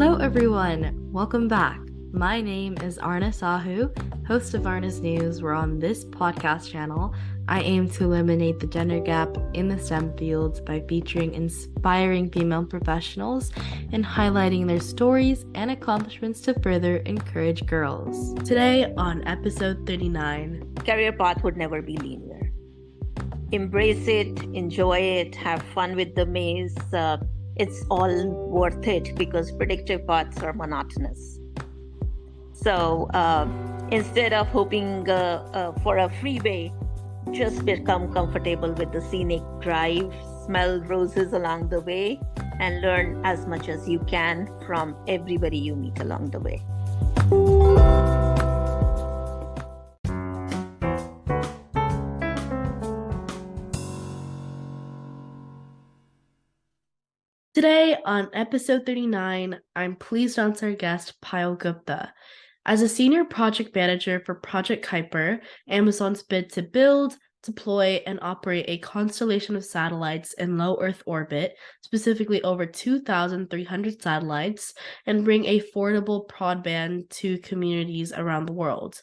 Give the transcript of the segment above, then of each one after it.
Hello, everyone. Welcome back. My name is Aarna Sahu, host of Aarna's News, where on this podcast channel, I aim to eliminate the gender gap in the STEM fields by featuring inspiring female professionals and highlighting their stories and accomplishments to further encourage girls. Today, on episode 39, career path would never be linear. Embrace it, enjoy it, have fun with the maze. It's all worth it because predictive paths are monotonous. So instead of hoping for a freeway, just become comfortable with the scenic drive, smell roses along the way, and learn as much as you can from everybody you meet along the way. Today, on episode 39, I'm pleased to announce our guest, Payal Gupta. As a senior project manager for Project Kuiper, Amazon's bid to build, deploy, and operate a constellation of satellites in low Earth orbit, specifically over 2,300 satellites, and bring affordable broadband to communities around the world.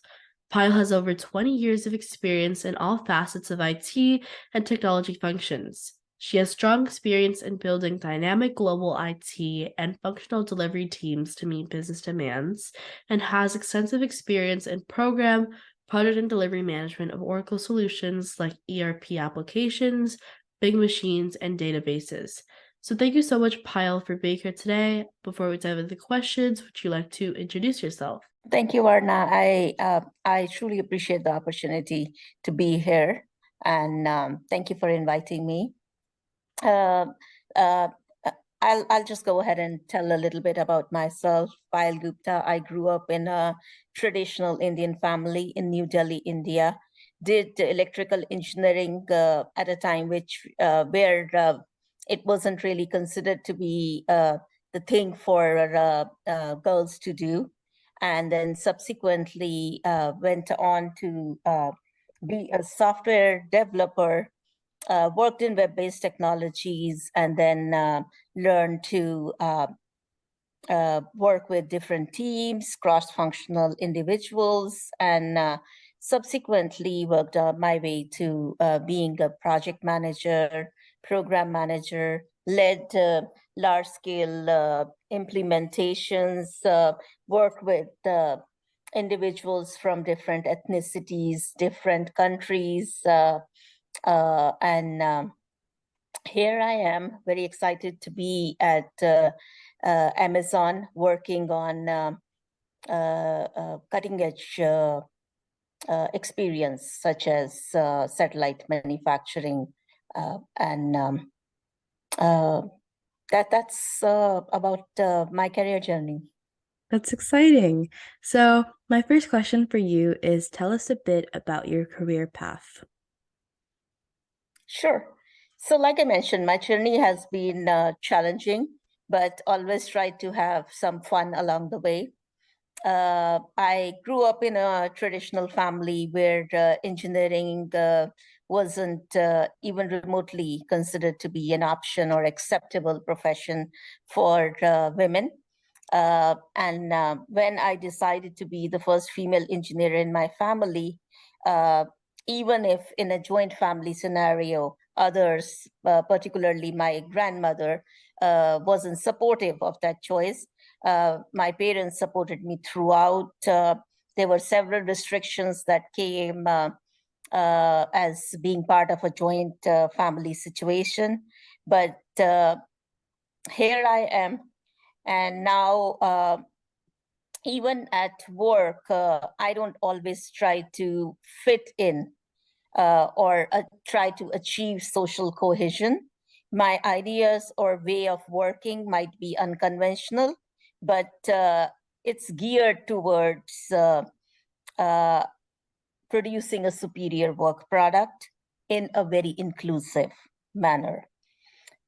Payal has over 20 years of experience in all facets of IT and technology functions. She has strong experience in building dynamic global IT and functional delivery teams to meet business demands, and has extensive experience in program, project, and delivery management of Oracle solutions like ERP applications, big machines, and databases. So thank you so much, Payal, for being here today. Before we dive into the questions, would you like to introduce yourself? Thank you, Aarna. I truly appreciate the opportunity to be here, and thank you for inviting me. I'll just go ahead and tell a little bit about myself. Payal Gupta. I grew up in a traditional Indian family in New Delhi, India. Did electrical engineering at a time where it wasn't really considered to be the thing for girls to do, and then subsequently went on to be a software developer. Worked in web-based technologies, and then learned to work with different teams, cross-functional individuals, and subsequently worked my way to being a project manager, program manager, led large-scale implementations, worked with individuals from different ethnicities, different countries, and here I am, very excited to be at Amazon, working on cutting edge experience such as satellite manufacturing, and that's about my career journey. That's exciting. So my first question for you is, tell us a bit about your career path. Sure. So like I mentioned, my journey has been challenging, but always tried to have some fun along the way. I grew up in a traditional family where engineering wasn't even remotely considered to be an option or acceptable profession for women. And when I decided to be the first female engineer in my family, even if in a joint family scenario, others, particularly my grandmother, wasn't supportive of that choice, my parents supported me throughout. There were several restrictions that came as being part of a joint family situation. But here I am. And now, even at work, I don't always try to fit in or try to achieve social cohesion. My ideas or way of working might be unconventional, but it's geared towards producing a superior work product in a very inclusive manner.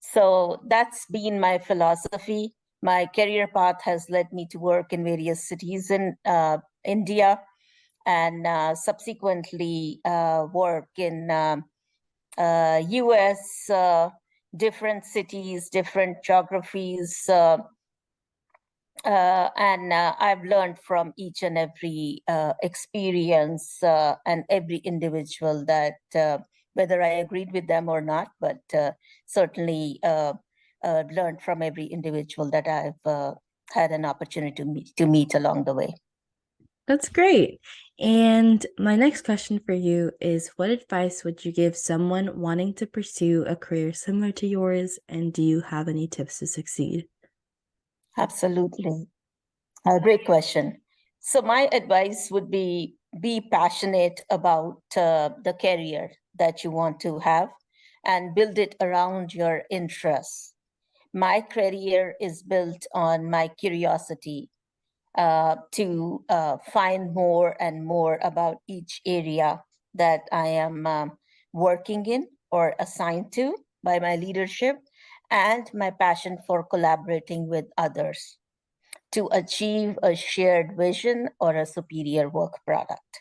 So that's been my philosophy. My career path has led me to work in various cities in India, and subsequently work in US, different cities, different geographies, And I've learned from each and every experience and every individual that whether I agreed with them or not, but certainly learned from every individual that I've had an opportunity to meet along the way. That's great. And my next question for you is, what advice would you give someone wanting to pursue a career similar to yours? And do you have any tips to succeed? Absolutely. Great question. So my advice would be passionate about the career that you want to have and build it around your interests. My career is built on my curiosity to find more and more about each area that I am working in or assigned to by my leadership, and my passion for collaborating with others to achieve a shared vision or a superior work product.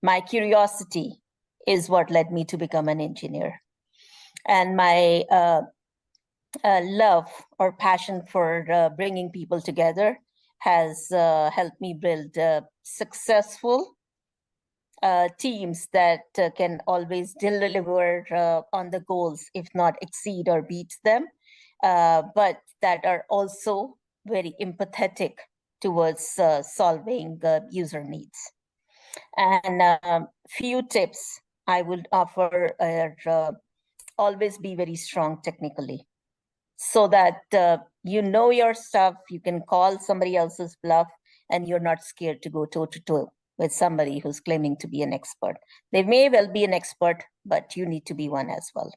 My curiosity is what led me to become an engineer. And my love or passion for bringing people together has helped me build successful teams that can always deliver on the goals, if not exceed or beat them, but that are also very empathetic towards solving user needs. And few tips I would offer are always be very strong technically so that you know your stuff, you can call somebody else's bluff, and you're not scared to go toe to toe with somebody who's claiming to be an expert. They may well be an expert, but you need to be one as well.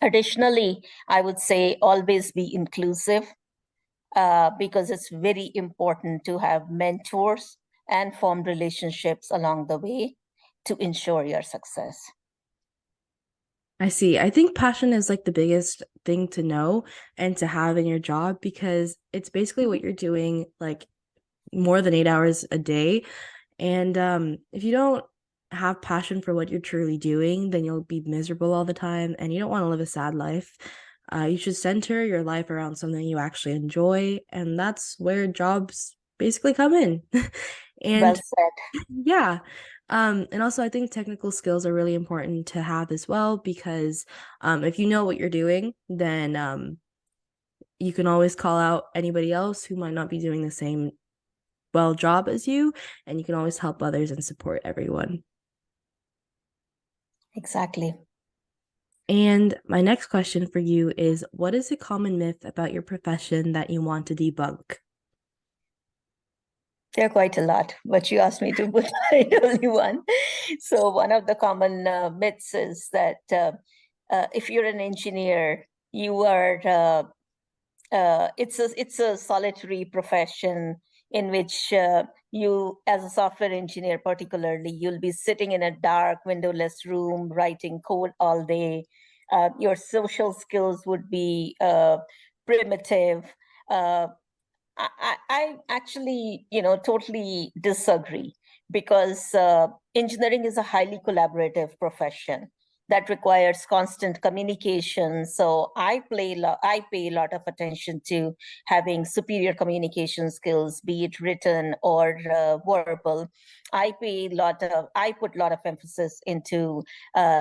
Additionally, I would say always be inclusive because it's very important to have mentors and form relationships along the way to ensure your success. I see. I think passion is like the biggest thing to know and to have in your job because it's basically what you're doing like more than 8 hours a day. And if you don't have passion for what you're truly doing, then you'll be miserable all the time and you don't want to live a sad life. You should center your life around something you actually enjoy, and that's where jobs basically come in. Well And said. yeah. And also I think technical skills are really important to have as well because if you know what you're doing, then you can always call out anybody else who might not be doing the same well job as you, and you can always help others and support everyone. Exactly. And my next question for you is, what is a common myth about your profession that you want to debunk? There are quite a lot, but you asked me to put only one. So one of the common myths is that if you're an engineer, you are it's a solitary profession in which you, as a software engineer, particularly, you'll be sitting in a dark, windowless room writing code all day. Your social skills would be primitive. Uh, I actually, totally disagree because engineering is a highly collaborative profession that requires constant communication. So I pay a lot of attention to having superior communication skills, be it written or verbal. I put a lot of emphasis into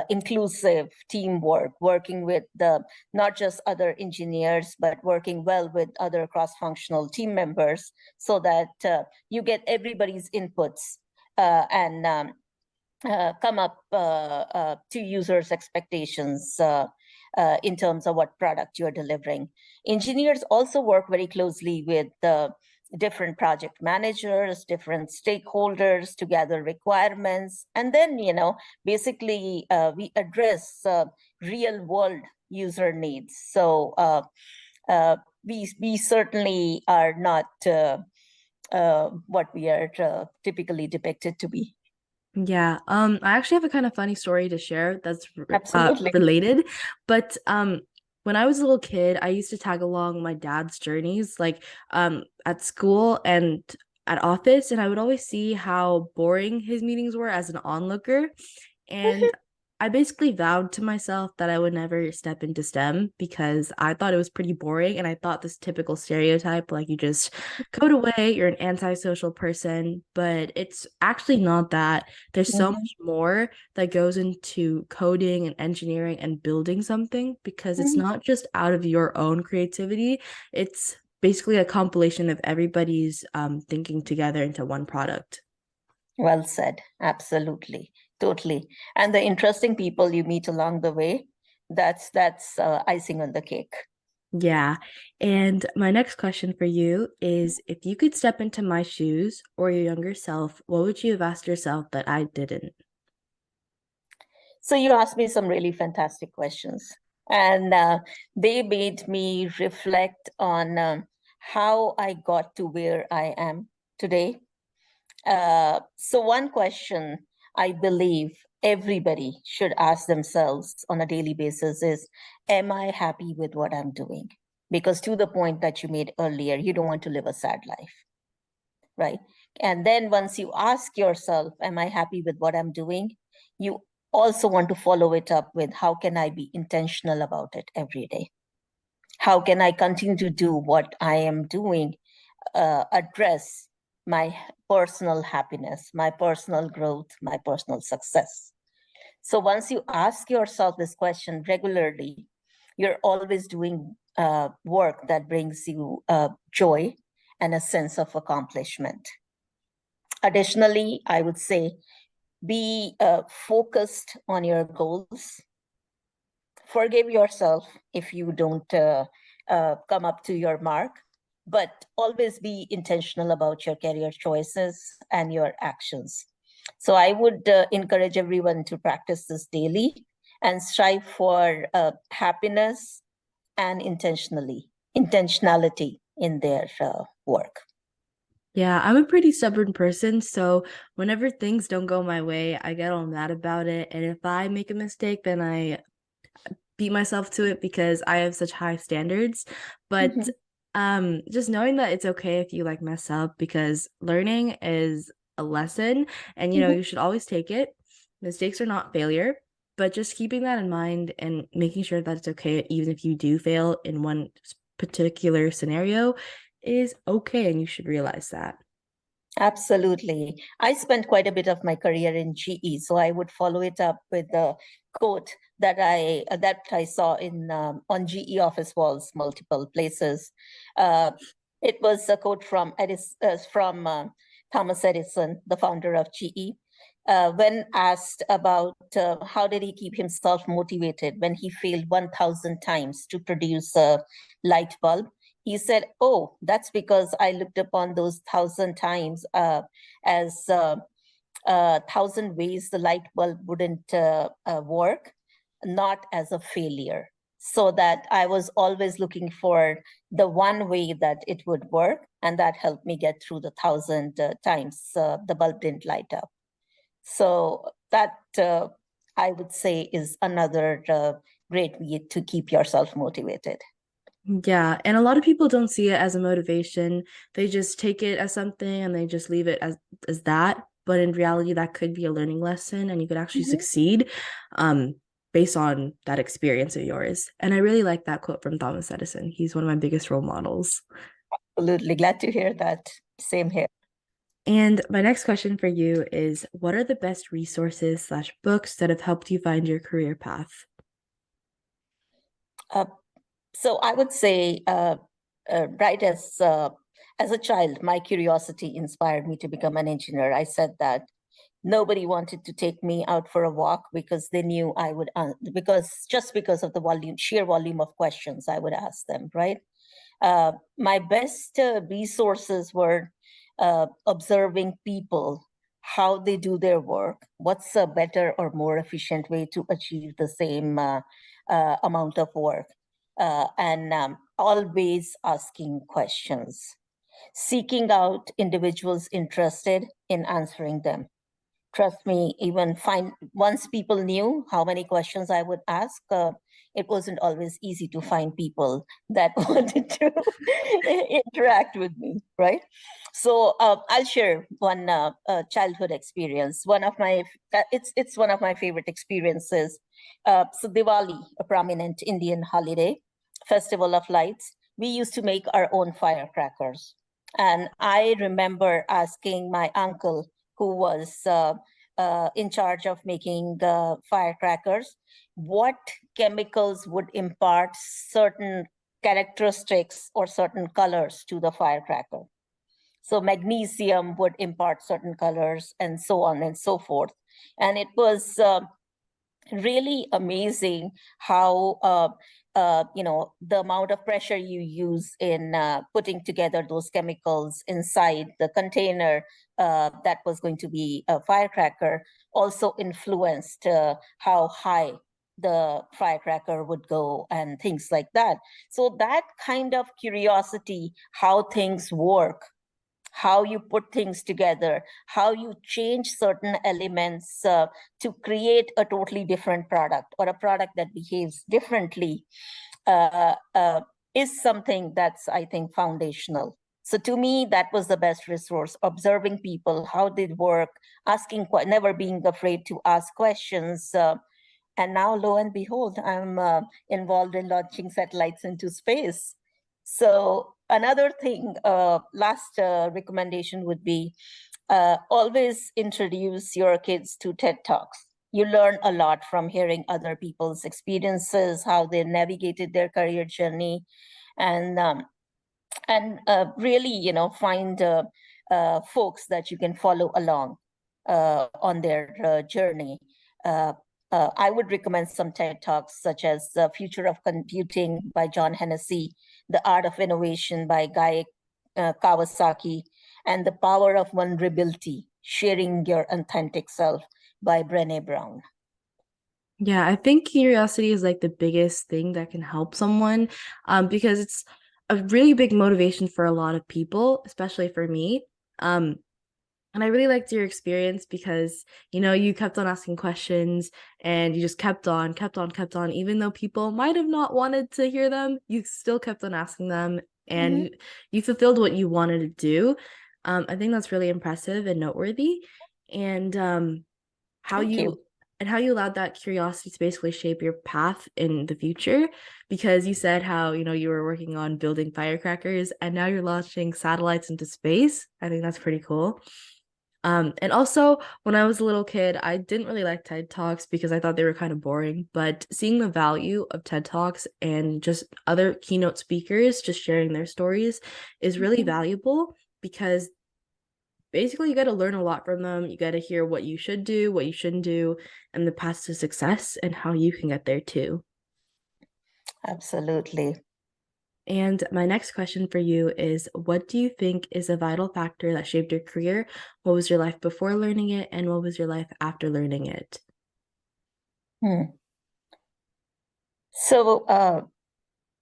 inclusive teamwork, working with the not just other engineers, but working well with other cross-functional team members so that you get everybody's inputs and come up to users' expectations in terms of what product you're delivering. Engineers also work very closely with different project managers, different stakeholders to gather requirements. And then, basically we address real world user needs. So we certainly are not what we are typically depicted to be. Yeah, I actually have a kind of funny story to share that's Absolutely. related. But when I was a little kid, I used to tag along my dad's journeys, like at school and at office, and I would always see how boring his meetings were as an onlooker. And I basically vowed to myself that I would never step into STEM because I thought it was pretty boring. And I thought this typical stereotype, like you just code away, you're an antisocial person. But it's actually not that. There's so Mhm. much more that goes into coding and engineering and building something because it's Mhm. not just out of your own creativity, it's basically a compilation of everybody's thinking together into one product. Well said. Absolutely. Totally. And the interesting people you meet along the way, that's icing on the cake. Yeah. And my next question for you is if you could step into my shoes or your younger self, what would you have asked yourself that I didn't? So you asked me some really fantastic questions, and they made me reflect on how I got to where I am today. So one question I believe everybody should ask themselves on a daily basis is, am I happy with what I'm doing? Because to the point that you made earlier, you don't want to live a sad life, right? And then once you ask yourself, am I happy with what I'm doing? You also want to follow it up with, how can I be intentional about it every day? How can I continue to do what I am doing, address my personal happiness, my personal growth, my personal success? So once you ask yourself this question regularly, you're always doing work that brings you joy and a sense of accomplishment. Additionally, I would say be focused on your goals. Forgive yourself if you don't come up to your mark, but always be intentional about your career choices and your actions. So I would encourage everyone to practice this daily and strive for happiness and intentionality in their work. Yeah, I'm a pretty stubborn person, so whenever things don't go my way, I get all mad about it. And if I make a mistake, then I beat myself to it because I have such high standards. But Mhm. just knowing that it's okay if you like mess up because learning is a lesson and Mhm. you should always take it. Mistakes are not failure, but just keeping that in mind and making sure that it's okay even if you do fail in one particular scenario is okay and you should realize that. Absolutely. I spent quite a bit of my career in GE, so I would follow it up with the quote that I saw in on GE office walls, multiple places. Uh, it was a quote from Thomas Edison, the founder of GE. When asked about how did he keep himself motivated when he failed 1,000 times to produce a light bulb, he said, "Oh, that's because I looked upon those 1,000 times as 1,000 ways the light bulb wouldn't work, not as a failure. So that I was always looking for the one way that it would work, and that helped me get through the 1,000 times the bulb didn't light up." So that I would say is another great way to keep yourself motivated. Yeah, and a lot of people don't see it as a motivation. They just take it as something and they just leave it as that. But in reality, that could be a learning lesson and you could actually Mhm. succeed um based on that experience of yours. And I really like that quote from Thomas Edison. He's one of my biggest role models. Absolutely. Glad to hear that. Same here. And my next question for you is what are the best resources slash books that have helped you find your career path? Uh, so I would say, right as a child, my curiosity inspired me to become an engineer. I said that nobody wanted to take me out for a walk because they knew I would, because of the sheer volume of questions I would ask them, right? My best resources were observing people, how they do their work, what's a better or more efficient way to achieve the same amount of work, and always asking questions, seeking out individuals interested in answering them. Trust me, even once people knew how many questions I would ask, it wasn't always easy to find people that wanted to interact with me, right? So I'll share one childhood experience. It's one of my favorite experiences. So Diwali, a prominent Indian holiday, festival of lights, we used to make our own firecrackers. And I remember asking my uncle, who was in charge of making firecrackers, what chemicals would impart certain characteristics or certain colors to the firecracker. So magnesium would impart certain colors and so on and so forth. And it was really amazing how the amount of pressure you use in putting together those chemicals inside the container that was going to be a firecracker also influenced how high the firecracker would go and things like that. So that kind of curiosity, how things work, how you put things together, how you change certain elements to create a totally different product or a product that behaves differently is something that's, I think, foundational. So to me, that was the best resource, observing people, how they work, never being afraid to ask questions. And now, lo and behold, I'm involved in launching satellites into space. So another thing, last recommendation would be always introduce your kids to TED Talks. You learn a lot from hearing other people's experiences, how they navigated their career journey, and really, find folks that you can follow along on their journey. I would recommend some TED Talks such as The Future of Computing by John Hennessy, The Art of Innovation by Guy Kawasaki, and The Power of Vulnerability, Sharing Your Authentic Self by Brené Brown. Yeah, I think curiosity is like the biggest thing that can help someone, because it's a really big motivation for a lot of people, especially for me. And I really liked your experience because, you kept on asking questions and you just kept on, kept on, kept on. Even though people might have not wanted to hear them, you still kept on asking them and you fulfilled what you wanted to do. I think that's really impressive and noteworthy. And how Thank you. and how you allowed that curiosity to basically shape your path in the future, because you said how you were working on building firecrackers and now you're launching satellites into space. I think that's pretty cool. And also when I was a little kid, I didn't really like TED Talks because I thought they were kind of boring, but seeing the value of TED Talks and just other keynote speakers just sharing their stories is really valuable, because basically you got to learn a lot from them. You got to hear what you should do, what you shouldn't do, and the paths to success and how you can get there too. Absolutely. And my next question for you is, what do you think is a vital factor that shaped your career? What was your life before learning it, and what was your life after learning it? So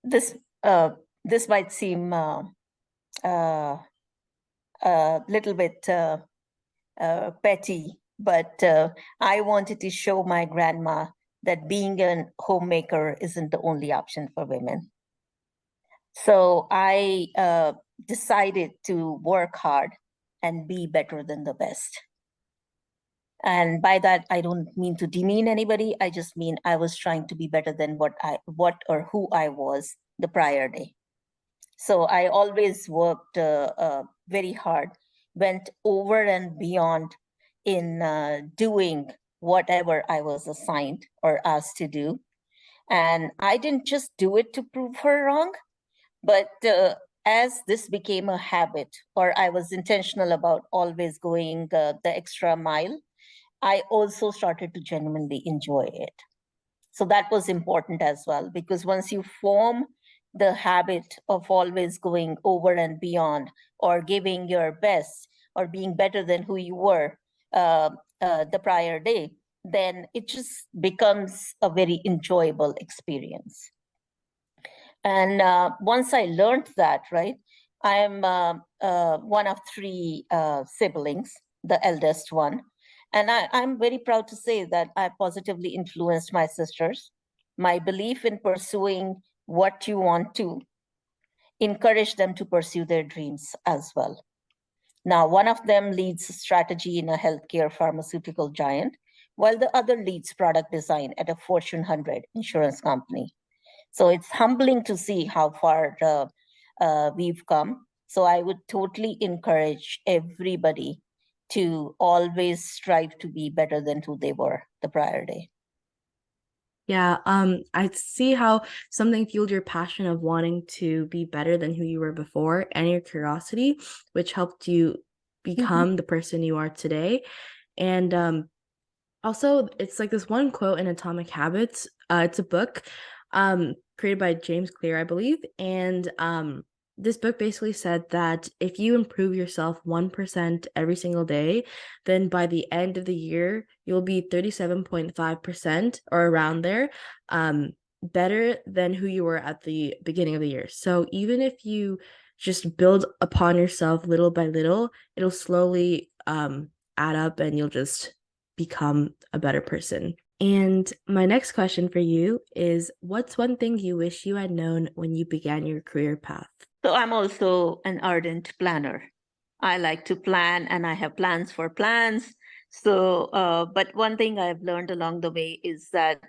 this this might seem a little bit petty, but I wanted to show my grandma that being a homemaker isn't the only option for women. So I decided to work hard and be better than the best. And by that, I don't mean to demean anybody. I just mean I was trying to be better than what or who I was the prior day. So I always worked very hard, went over and beyond in doing whatever I was assigned or asked to do. And I didn't just do it to prove her wrong, but as this became a habit, or I was intentional about always going the extra mile, I also started to genuinely enjoy it. So that was important as well, because once you form the habit of always going over and beyond, or giving your best, or being better than who you were the prior day, then it just becomes a very enjoyable experience. And once I learned that, right, I'm one of three siblings, the eldest one. And I'm very proud to say that I positively influenced my sisters. my belief in pursuing what you want to, encourage them to pursue their dreams as well. Now, one of them leads strategy in a healthcare pharmaceutical giant, while the other leads product design at a Fortune 100 insurance company. So it's humbling to see how far we've come. So I would totally encourage everybody to always strive to be better than who they were the prior day. Yeah, I see how something fueled your passion of wanting to be better than who you were before and your curiosity, which helped you become the person you are today. And also, it's like this one quote in Atomic Habits. It's a book created by James Clear, I believe. And this book basically said that if you improve yourself 1% every single day, then by the end of the year, you'll be 37.5% or around there, better than who you were at the beginning of the year. So even if you just build upon yourself little by little, it'll slowly add up and you'll just become a better person. And my next question for you is, what's one thing you wish you had known when you began your career path? So I'm also an ardent planner. I like to plan and I have plans for plans. So, but one thing I've learned along the way is that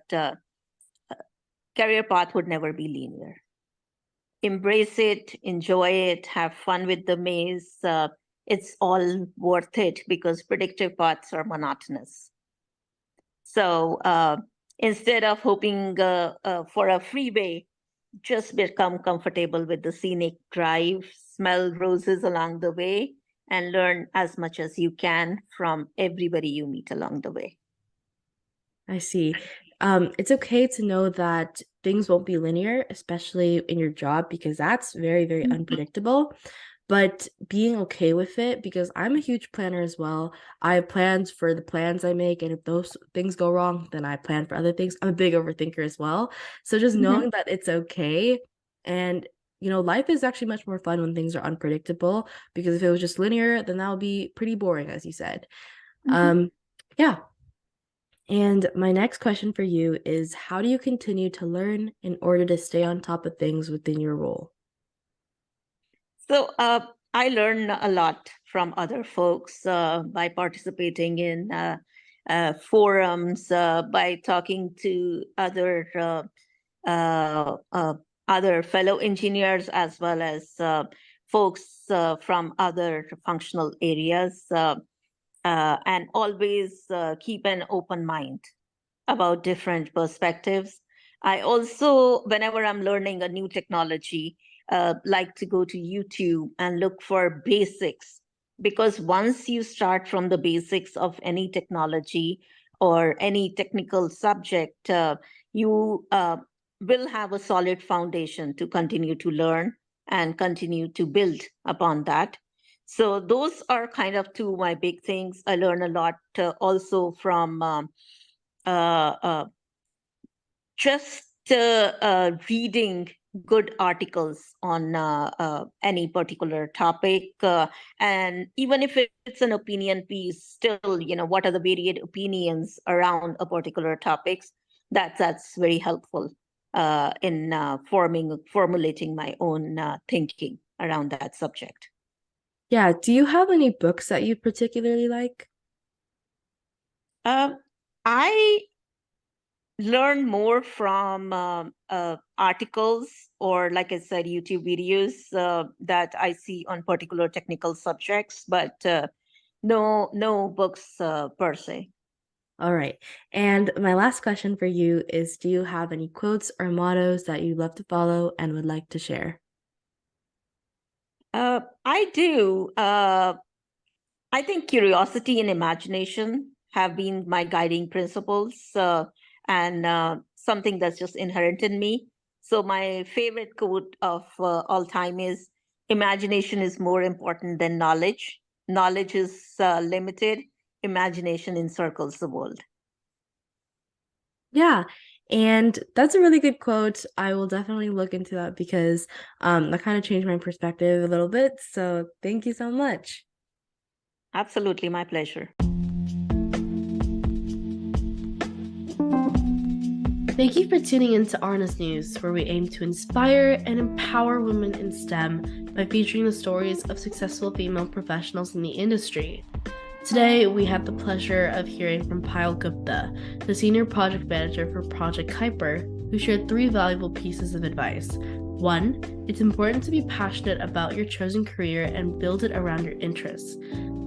career path would never be linear. Embrace it, enjoy it, have fun with the maze. It's all worth it because predictive paths are monotonous. So instead of hoping for a freeway, just become comfortable with the scenic drive, smell roses along the way, and learn as much as you can from everybody you meet along the way. I see. It's okay to know that things won't be linear, especially in your job, because that's very, very unpredictable. But being okay with it, because I'm a huge planner as well. I have plans for the plans I make, and if those things go wrong, then I plan for other things. I'm a big overthinker as well. So just knowing that it's okay, and life is actually much more fun when things are unpredictable, because if it was just linear, then that would be pretty boring, as you said. Yeah. And my next question for you is, how do you continue to learn in order to stay on top of things within your role? So I learn a lot from other folks by participating in forums, by talking to other fellow engineers, as well as folks from other functional areas, and always keep an open mind about different perspectives. I also, whenever I'm learning a new technology, like to go to YouTube and look for basics, because once you start from the basics of any technology or any technical subject, you will have a solid foundation to continue to learn and continue to build upon that. So those are kind of two of my big things. I learn a lot also from just reading good articles on any particular topic, and even if it's an opinion piece, still, what are the varied opinions around a particular topics? That's very helpful in formulating my own thinking around that subject. Yeah, do you have any books that you particularly like? I learn more from articles or, like I said, YouTube videos that I see on particular technical subjects, but no books per se. All right. And my last question for you is, do you have any quotes or mottos that you love to follow and would like to share? I do. I think curiosity and imagination have been my guiding principles, and something that's just inherent in me. So my favorite quote of all time is, imagination is more important than knowledge. Knowledge is limited. Imagination encircles the world. Yeah. And that's a really good quote. I will definitely look into that because that kind of changed my perspective a little bit. So thank you so much. Absolutely, my pleasure. Thank you for tuning in to Aarna's News, where we aim to inspire and empower women in STEM by featuring the stories of successful female professionals in the industry. Today, we have the pleasure of hearing from Payal Gupta, the Senior Project Manager for Project Kuiper, who shared 3 valuable pieces of advice. 1. It's important to be passionate about your chosen career and build it around your interests.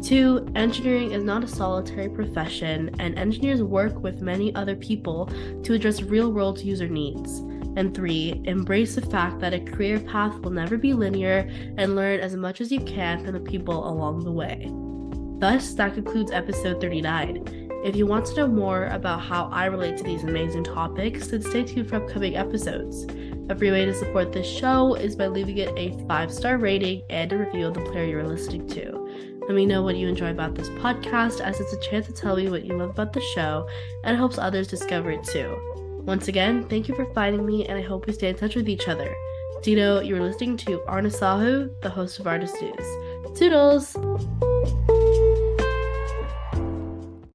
2. Engineering is not a solitary profession, and engineers work with many other people to address real-world user needs. And 3. Embrace the fact that a career path will never be linear and learn as much as you can from the people along the way. Thus, that concludes episode 39. If you want to know more about how I relate to these amazing topics, then stay tuned for upcoming episodes. A free way to support this show is by leaving it a 5-star rating and a review of the player you're listening to. Let me know what you enjoy about this podcast, as it's a chance to tell me what you love about the show and helps others discover it too. Once again, thank you for finding me, and I hope we stay in touch with each other. Dino, you're listening to Aarna Sahu, the host of Artist News. Toodles!